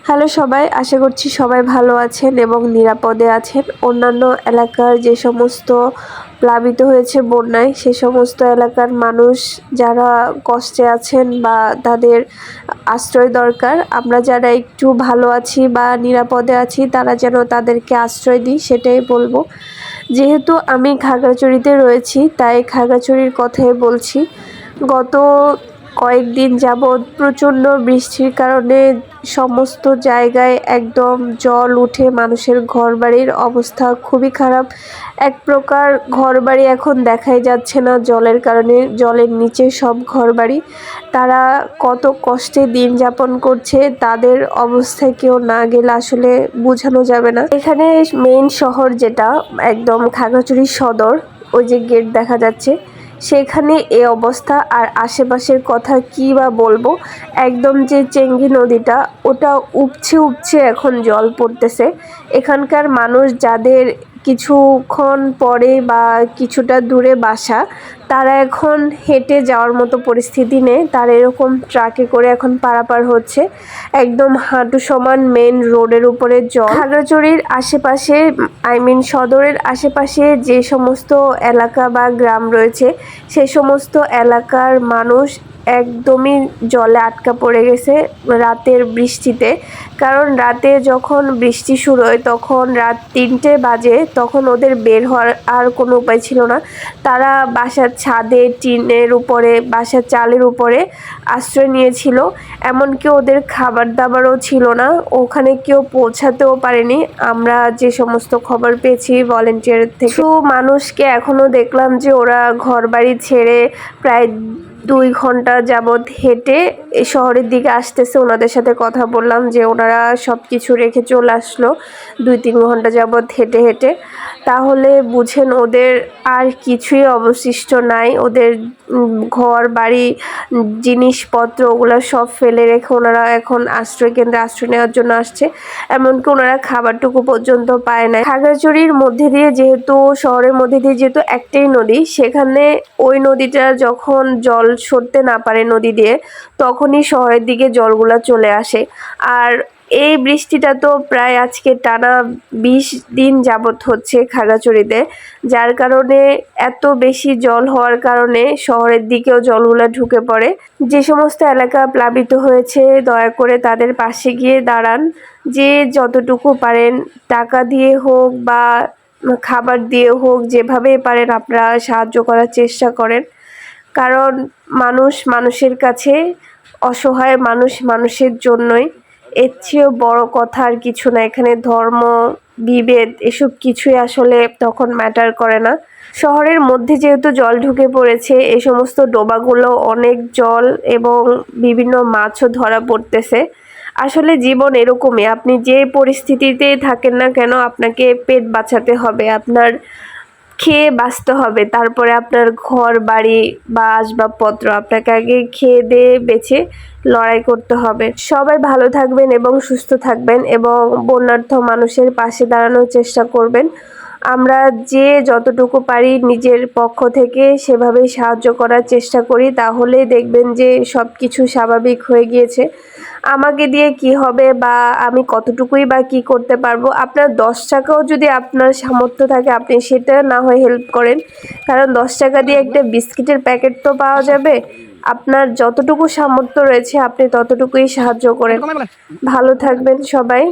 Hello সবাই, আশা করছি সবাই ভালো আছেন এবং নিরাপদে আছেন। অন্যান্য এলাকার যে সমস্ত প্লাবিত হয়েছে বন্যায়, সে সমস্ত এলাকার মানুষ যারা কষ্টে আছেন বা তাদের আশ্রয় দরকার, আমরা যারা একটু ভালো আছি বা নিরাপদে আছি তারা যেন তাদেরকে আশ্রয় দিই, সেটাই বলবো। যেহেতু আমি খাগড়াছড়িতে রয়েছি, তাই খাগড়াছড়ির কথাই বলছি। গত কয়েকদিন যাবৎ প্রচণ্ড বৃষ্টির কারণে সমস্ত জায়গায় একদম জল উঠে মানুষের ঘরবাড়ির অবস্থা খুবই খারাপ। এক প্রকার ঘরবাড়ি এখন দেখাই যাচ্ছে না জলের কারণে, জলের নিচে সব ঘরবাড়ি। তারা কত কষ্টে দিন যাপন করছে, তাদের অবস্থায় কেউ না গেলে আসলে বোঝানো যাবে না। এখানে মেইন শহর যেটা একদম খাগড়াছড়ি সদর, ওই যে গেট দেখা যাচ্ছে, সেখানে এই অবস্থা। আর আশেপাশের কথা কী বা বলবো, একদম যে চেঙ্গি নদীটা, ওটা উপচে উপচে এখন জল পড়তেছে। এখানকার মানুষ যাদের কিছুক্ষণ পরে বা কিছুটা দূরে বাসা, তারা এখন হেঁটে যাওয়ার মতো পরিস্থিতি নেই, তারা এরকম ট্রাকে করে এখন পারাপার হচ্ছে। একদম হাঁটু সমান মেন রোডের উপরে জল। খাগড়াছড়ির আশেপাশে, সদরের আশেপাশে যে সমস্ত এলাকা বা গ্রাম রয়েছে, সে সমস্ত এলাকার মানুষ একদমই জলে আটকা পড়ে গেছে রাতের বৃষ্টিতে। কারণ রাতে যখন বৃষ্টি শুরু হয় তখন রাত 3টে বাজে, তখন ওদের বের হওয়ার আর কোনো উপায় ছিল না। তারা বাসার ছাদে, টিনের উপরে, বাসার চালের উপরে আশ্রয় নিয়েছিল। এমনকি ওদের খাবার দাবারও ছিল না, ওখানে কেউ পৌঁছাতেও পারেনি। আমরা যে সমস্ত খবর পেয়েছি ভলেন্টিয়ারের থেকে, কিছু মানুষকে এখনও দেখলাম যে ওরা ঘরবাড়ি ছেড়ে প্রায় 2 ঘন্টা যাবৎ হেঁটে শহরের দিকে আসতেছে। ওনাদের সাথে কথা বললাম যে ওনারা সব কিছু রেখে চলে আসলো 2-3 ঘন্টা যাবৎ হেঁটে হেঁটে। তাহলে বুঝেন ওদের আর কিছুই অবশিষ্ট নাই। ওদের ঘর বাড়ি, জিনিসপত্র, ওগুলো সব ফেলে রেখে ওনারা এখন আশ্রয় কেন্দ্রে আশ্রয় নেওয়ার জন্য আসছে। এমনকি ওনারা খাবারটুকু পর্যন্ত পায় না। খাগড়াছড়ির মধ্যে দিয়ে যেহেতু, শহরের মধ্যে দিয়ে যেহেতু একটাই নদী, সেখানে ওই নদীটা যখন জল সরতে না পারে নদী দিয়ে, তখনই শহরের দিকে জলগুলা চলে আসে। আর এই বৃষ্টিটা তো প্রায় আজকে টানা 20 দিন যাবৎ হচ্ছে খাগড়াছড়িতে, যার কারণে এত বেশি জল হওয়ার কারণে শহরের দিকেও জলগুলা ঢুকে পড়ে। যে সমস্ত এলাকা প্লাবিত হয়েছে, দয়া করে তাদের পাশে গিয়ে দাঁড়ান। যে যতটুকু পারেন, টাকা দিয়ে হোক বা খাবার দিয়ে হোক, যেভাবে পারেন আপনারা সাহায্য করার চেষ্টা করেন। কারণ মানুষ মানুষের কাছে, অসহায় মানুষ মানুষের জন্যই। এর চেয়েও বড় কথা আর কিছু না। এখানে ধর্ম, বিভেদ এসব কিছুই আসলে তখন ম্যাটার করে না। শহরের মধ্যে যেহেতু জল ঢুকে পড়েছে, এই সমস্ত ডোবাগুলো অনেক জল এবং বিভিন্ন মাছও ধরা পড়তেছে। আসলে জীবন এরকমই, আপনি যে পরিস্থিতিতেই থাকেন না কেন, আপনাকে পেট বাঁচাতে হবে, আপনার খেয়ে বাঁচতে হবে। তারপরে আপনার ঘর বাড়ি বা আসবাবপত্র, আপনাকে আগে খেয়ে দিয়ে বেঁচে লড়াই করতে হবে। সবাই ভালো থাকবেন এবং সুস্থ থাকবেন এবং বন্যার্থ মানুষের পাশে দাঁড়ানোর চেষ্টা করবেন। আমরা যে যতটুকু পারি নিজের পক্ষ থেকে সেভাবেই সাহায্য করার চেষ্টা করি, তাহলেই দেখবেন যে সব কিছু স্বাভাবিক হয়ে গিয়েছে। আমাকে দিয়ে কি হবে বা আমি কতটুকুই বা কি করতে পারবো, আপনার 10 টাকাও যদি আপনার সামর্থ্য থাকে, আপনি সেটা না হয় হেল্প করেন। কারণ 10 টাকা দিয়ে একটা বিস্কিটের প্যাকেট তো পাওয়া যাবে। আপনার যতটুকু সামর্থ্য রয়েছে আপনি ততটুকুই সাহায্য করেন। ভালো থাকবেন সবাই।